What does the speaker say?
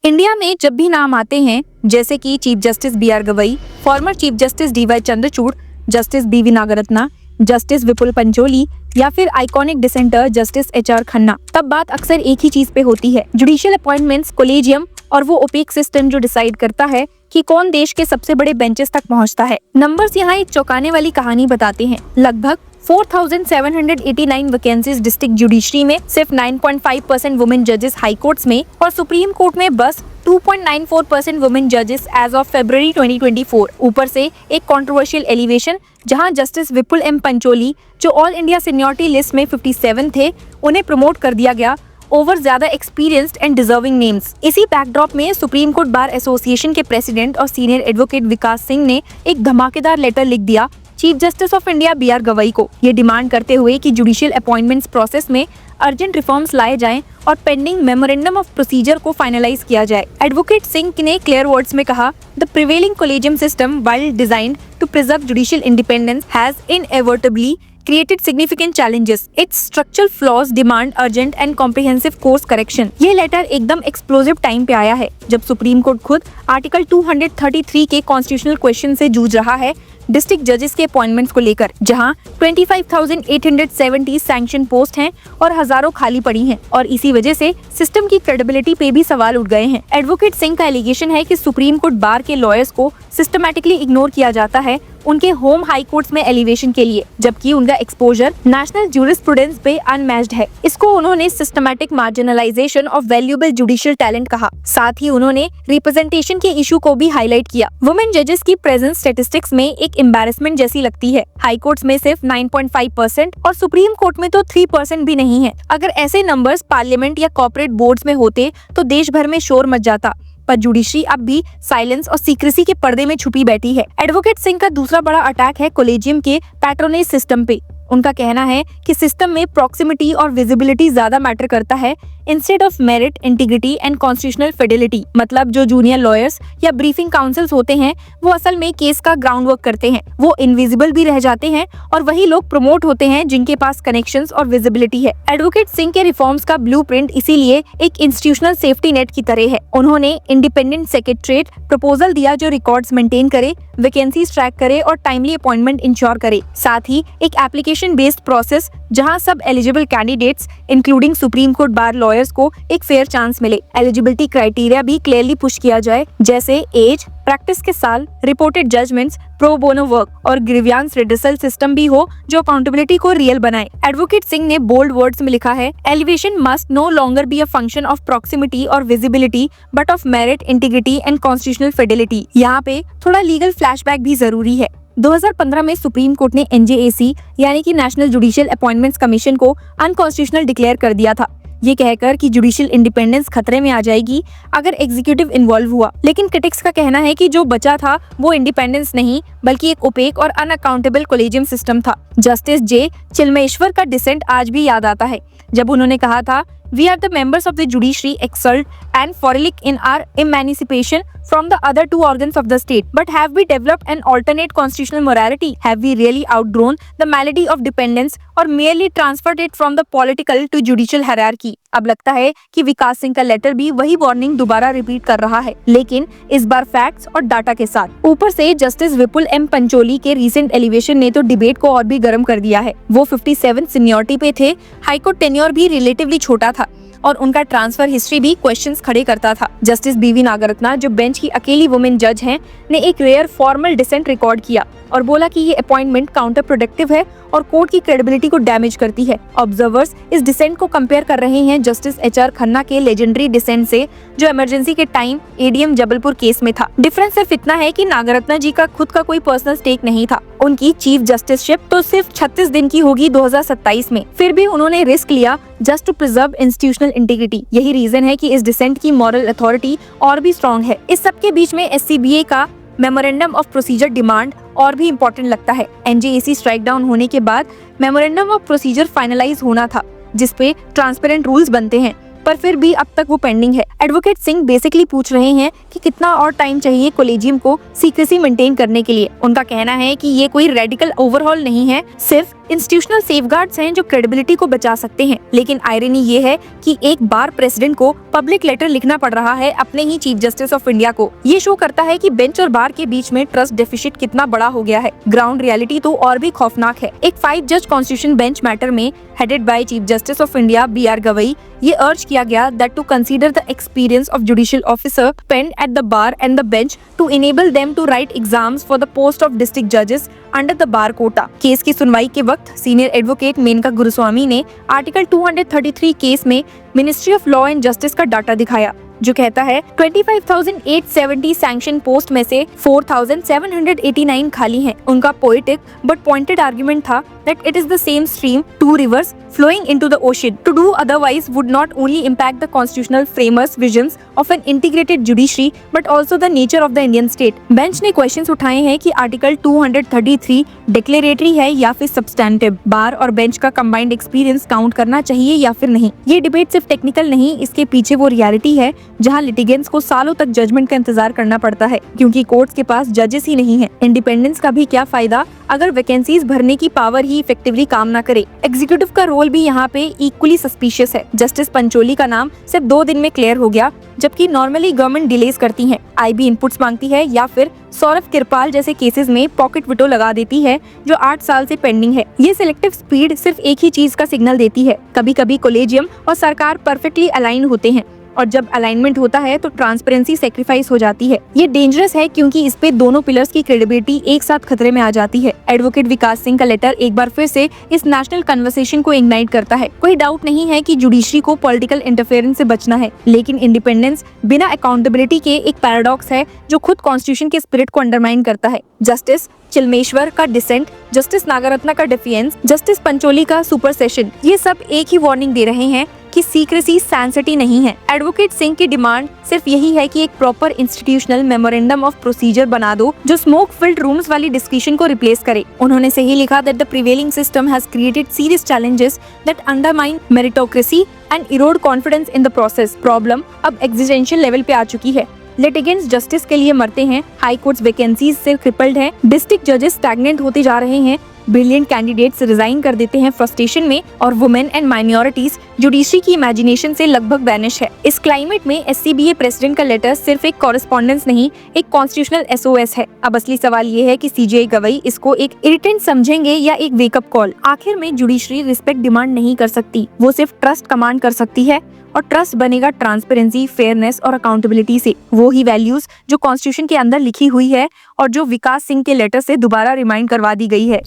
India में जब भी नाम आते हैं, जैसे कि chief justice B R Gavai, former chief justice D Y Chandrachud, justice B V Nagarathna, justice Vipul Pancholi या फिर iconic dissenter justice H R Khanna, तब बात अक्सर एक ही चीज पे होती है, जुडिशियल अपॉइंटमेंट्स कोलेजियम और वो ओपेक सिस्टम जो डिसाइड करता है कि कौन देश के सबसे बड़े बेंचेस तक पहुंचता है। नंबर्स यहाँ एक चौंकाने वाली कहानी बताते हैं। लगभग 4,789 वैकेंसीज डिस्ट्रिक्ट जुडिशरी में, सिर्फ 9.5% वुमेन जजेस हाई कोर्ट्स में और सुप्रीम कोर्ट में बस 2.94% वुमेन जजेस एज ऑफ फरवरी 2024। ऊपर से एक कंट्रोवर्शियल एलिवेशन जहां जस्टिस विपुल एम पंचोली, जो ऑल इंडिया सीनियरिटी लिस्ट में 57 थे, उन्हें प्रमोट कर दिया गया ओवर ज्यादा एक्सपीरियंस्ड एंड डिजर्विंग नेम्स। इसी बैकड्रॉप में सुप्रीम कोर्ट बार एसोसिएशन के प्रेसिडेंट और सीनियर एडवोकेट विकास सिंह ने एक धमाकेदार लेटर लिख दिया chief justice of India B R Gavai को, ये डिमांड करते हुए कि जुडिशियल अपॉइंटमेंट्स प्रोसेस में अर्जेंट रिफॉर्म्स लाए जाएं और पेंडिंग मेमोरेंडम ऑफ प्रोसीजर को फाइनलाइज किया जाए। एडवोकेट सिंह ने क्लियर वर्ड्स में कहा, the prevailing collegium system while designed to preserve judicial independence has inevitably created significant challenges. Its structural flaws demand urgent and comprehensive course correction. ये letter एकदम explosive time पे आया है, जब सुप्रीम कोर्ट खुद article 233 के कॉन्स्टिट्यूशनल क्वेश्चन से जूझ रहा है डिस्ट्रिक्ट जजेस के अपॉइंटमेंट्स को लेकर, जहां 25,870 सैंक्शन पोस्ट हैं और हजारों खाली पड़ी हैं और इसी वजह से सिस्टम की क्रेडिबिलिटी पे भी सवाल उठ गए हैं। एडवोकेट सिंह का एलिगेशन है कि सुप्रीम कोर्ट बार के लॉयर्स को सिस्टमैटिकली इग्नोर किया जाता है उनके होम हाई कोर्ट्स में एलिवेशन के लिए, जबकि उनका एक्सपोजर नेशनल ज्यूरिस्प्रूडेंस पे अनमैच्ड है। इसको उन्होंने systematic marginalisation of valuable judicial talent कहा। साथ ही उन्होंने रिप्रेजेंटेशन के इशू को भी हाईलाइट किया। वुमेन जजेस की प्रेजेंस स्टेटिस्टिक्स में एक एम्बैरेसमेंट जैसी लगती है। हाई कोर्ट्स में सिर्फ 9.5% और सुप्रीम कोर्ट में तो 3% भी नहीं है। अगर ऐसे नंबर्स पार्लियामेंट या कॉर्पोरेट बोर्ड्स में होते तो देश भर में शोर मच जाता, पर जुडिशरी अब भी साइलेंस और सीक्रेसी के पर्दे में छुपी बैठी है। एडवोकेट सिंह का दूसरा बड़ा अटैक है कोलेजियम के पैट्रोनेज सिस्टम पे। उनका कहना है कि सिस्टम में प्रॉक्सिमिटी और विजिबिलिटी ज्यादा मैटर करता है instead of merit, integrity and constitutional Fidelity. मतलब जो जूनियर लॉयर्स या ब्रीफिंग काउंसिल्स होते हैं वो असल में केस का ग्राउंड वर्क करते हैं, वो इनविजिबल भी रह जाते हैं और वही लोग प्रमोट होते हैं जिनके पास कनेक्शंस और विजिबिलिटी है। एडवोकेट सिंह के रिफॉर्म्स का ब्लूप्रिंट इसीलिए एक इंस्टीट्यूशनल सेफ्टी नेट की तरह है। उन्होंने इंडिपेंडेंट सेक्रेटरीट प्रपोजल दिया जो रिकॉर्ड्स मेंटेन करे, वैकेंसीज ट्रैक करे और टाइमली अपॉइंटमेंट इंश्योर करे। साथ ही एक एप्लीकेशन बेस्ड प्रोसेस जहां सब eligible candidates including supreme court bar lawyers को एक फेयर चांस मिले। एलिजिबिलिटी क्राइटेरिया भी क्लियरली पुश किया जाए, जैसे एज, प्रैक्टिस के साल, reported judgments, pro bono work और ग्रीवियांस रिड्रेसल सिस्टम भी हो जो अकाउंटेबिलिटी को रियल बनाए। एडवोकेट सिंह ने बोल्ड वर्ड्स में लिखा है, elevation must no longer be a function of proximity और visibility but of merit, integrity and constitutional fidelity. यहाँ पे थोड़ा लीगल फ्लैशबैक भी जरूरी है। 2015 में सुप्रीम कोर्ट ने एनजेएसी यानी कि नेशनल जुडिशियल अपॉइंटमेंट्स कमीशन को अनकॉन्स्टिट्यूशनल डिक्लेयर कर दिया था, ये कहकर कि जुडिशियल इंडिपेंडेंस खतरे में आ जाएगी अगर एग्जीक्यूटिव इन्वॉल्व हुआ। लेकिन क्रिटिक्स का कहना है कि जो बचा था वो इंडिपेंडेंस नहीं बल्कि एक ओपेक और अनअकाउंटेबल कोलेजियम सिस्टम था। जस्टिस जे चिलमेश्वर का डिसेंट आज भी याद आता है, जब उन्होंने कहा था, We are the members of the judiciary excelled and frolic in our emancipation from the other two organs of the state. But have we developed an alternate constitutional morality? Have we really outgrown the malady of dependence or merely transferred it from the political to judicial hierarchy? अब लगता है कि विकास सिंह का letter भी वही warning दोबारा repeat कर रहा है, लेकिन इस बार फैक्ट्स और डाटा के साथ। ऊपर से जस्टिस विपुल एम पंचोली के रीसेंट एलिवेशन ने तो डिबेट को और भी गर्म कर दिया है। वो 57 सीनियरिटी पे थे, हाईकोर्ट टेन्योर भी रिलेटिवली छोटा था और उनका ट्रांसफर हिस्ट्री भी क्वेश्चंस खड़े करता था। जस्टिस बी वी नागरत्ना, जो बेंच की अकेली वुमेन जज हैं, ने एक रेयर फॉर्मल डिसेंट रिकॉर्ड किया और बोला कि ये अपॉइंटमेंट काउंटर प्रोडक्टिव है और कोर्ट की क्रेडिबिलिटी को डैमेज करती है। ऑब्जर्वर्स इस डिसेंट को कंपेयर कर रहे हैं जस्टिस एच आर खन्ना के लेजेंडरी डिसेंट से, जो इमरजेंसी के टाइम एडीएम जबलपुर केस में था। डिफरेंस सिर्फ इतना है कि नागरत्ना जी का खुद का कोई पर्सनल स्टेक नहीं था। उनकी चीफ जस्टिसशिप तो सिर्फ 36 दिन की होगी 2027 में, फिर भी उन्होंने रिस्क लिया just to preserve institutional integrity. यही रीजन है कि इस डिसेंट की मॉरल अथॉरिटी और भी स्ट्रॉन्ग है। इस सब के बीच में एससीबीए का मेमोरेंडम ऑफ प्रोसीजर डिमांड और भी इम्पोर्टेंट लगता है। एनजेएसी स्ट्राइक डाउन होने के बाद मेमोरेंडम ऑफ प्रोसीजर फाइनलाइज होना था, जिसपे ट्रांसपेरेंट रूल्स बनते हैं। पर फिर भी अब तक वो पेंडिंग है। एडवोकेट सिंह बेसिकली पूछ रहे हैं कि कितना और टाइम चाहिए कोलेजियम को सीक्रेसी मेंटेन करने के लिए। उनका कहना है कि ये कोई रेडिकल ओवरहॉल नहीं है, सिर्फ इंस्टीट्यूशनल सेफगार्ड्स हैं जो क्रेडिबिलिटी को बचा सकते हैं। लेकिन आयरनी ये है कि एक बार प्रेसिडेंट को पब्लिक लेटर लिखना पड़ रहा है अपने ही चीफ जस्टिस ऑफ इंडिया को। ये शो करता है कि बेंच और बार के बीच में ट्रस्ट डेफिसिट कितना बड़ा हो गया है। ग्राउंड रियलिटी तो और भी खौफनाक है। एक 5 जज कॉन्स्टिट्यूशन बेंच मैटर में headed by chief justice of India BR Gavai ये अर्ज किया गया that to consider the experience of judicial officer spent at the bar and the bench to enable them to write exams for the post of district जजेस under the bar quota. Case की सुनवाई के वक्त senior advocate Menaka Guruswamy ने article 233 case में ministry of law and justice का data दिखाया, जो कहता है 25,870 सैंक्शन पोस्ट में से 4,789 खाली हैं। उनका पोएटिक बट पॉइंटेड आर्गुमेंट था that it is the same stream, two rivers flowing into the ocean. To do otherwise would not only impact the constitutional framers' visions of an integrated judiciary, but also the nature of the Indian state. Bench ने questions उठाए हैं कि article 233 declaratory है या फिर substantive. बार और bench का combined experience count करना चाहिए या फिर नहीं। ये डिबेट सिर्फ टेक्निकल नहीं, इसके पीछे वो रियलिटी है जहाँ लिटिगेंट्स को सालों तक जजमेंट का इंतजार करना पड़ता है, क्योंकि कोर्ट्स के पास जजेस ही नहीं है। इंडिपेंडेंस का भी क्या फायदा अगर वैकेंसीज भरने की पावर ही इफेक्टिवली काम ना करे। एग्जीक्यूटिव का रोल भी यहाँ पे इक्वली सस्पिशियस है। जस्टिस पंचोली का नाम सिर्फ 2 दिन में क्लियर हो गया, जबकि नॉर्मली गवर्नमेंट डिलेज करती है, IB इनपुट्स मांगती है या फिर सौरभ किरपाल जैसे केसेस में पॉकेट विटो लगा देती है जो 8 साल से पेंडिंग है। ये सिलेक्टिव स्पीड सिर्फ एक ही चीज का सिग्नल देती है, कभी कभी कोलेजियम और सरकार परफेक्टली अलाइन होते हैं, और जब अलाइनमेंट होता है तो ट्रांसपेरेंसी सेक्रीफाइस हो जाती है। ये डेंजरस है क्योंकि इस पे दोनों पिलर्स की क्रेडिबिलिटी एक साथ खतरे में आ जाती है। एडवोकेट विकास सिंह का लेटर एक बार फिर से इस नेशनल कन्वर्सेशन को इग्नाइट करता है। कोई डाउट नहीं है कि जुडिशरी को पॉलिटिकल इंटरफेरेंस से बचना है, लेकिन इंडिपेंडेंस बिना अकाउंटेबिलिटी के एक पैराडॉक्स है जो खुद कॉन्स्टिट्यूशन के स्पिरिट को अंडरमाइन करता है। जस्टिस चिलमेश्वर का डिसेंट, जस्टिस नागरत्ना का डिफेंस, जस्टिस पंचोली का सुपर सेशन, ये सब एक ही वार्निंग दे रहे हैं कि सीक्रेसी सैंसिटी नहीं है। एडवोकेट सिंह की डिमांड सिर्फ यही है कि एक proper institutional memorandum of procedure बना दो जो स्मोक फिल्ड रूम्स वाली डिस्कशन को रिप्लेस करे। उन्होंने सही लिखा that the prevailing system has created serious challenges that undermine meritocracy and Erode confidence in the process. Problem अब एग्जिस्टेंशियल लेवल पे आ चुकी है। लिटिगेंट्स जस्टिस के लिए मरते हैं, हाई कोर्ट्स वैकेंसीज से क्रिपल्ड हैं, डिस्ट्रिक्ट जजेस स्टैग्नेंट होते जा रहे हैं, ब्रिलियंट कैंडिडेट्स रिजाइन कर देते हैं फ्रस्ट्रेशन में, और वुमेन एंड माइनॉरिटीज जुडिशरी की इमेजिनेशन से लगभग वैनिश है। इस क्लाइमेट में SCBA प्रेसिडेंट का लेटर सिर्फ एक कॉरेस्पॉन्डेंस नहीं, एक कॉन्स्टिट्यूशनल SOS है। अब असली सवाल ये है कि CJI गवई इसको एक इरिटेंट समझेंगे या एक वेकअप कॉल। आखिर में जुडिशरी रिस्पेक्ट डिमांड नहीं कर सकती, वो सिर्फ ट्रस्ट कमांड कर सकती है, और ट्रस्ट बनेगा ट्रांसपेरेंसी, फेयरनेस और अकाउंटेबिलिटी से। वो ही वैल्यूज जो कॉन्स्टिट्यूशन के अंदर लिखी हुई है और जो विकास सिंह के लेटर से दोबारा रिमाइंड करवा दी गई है।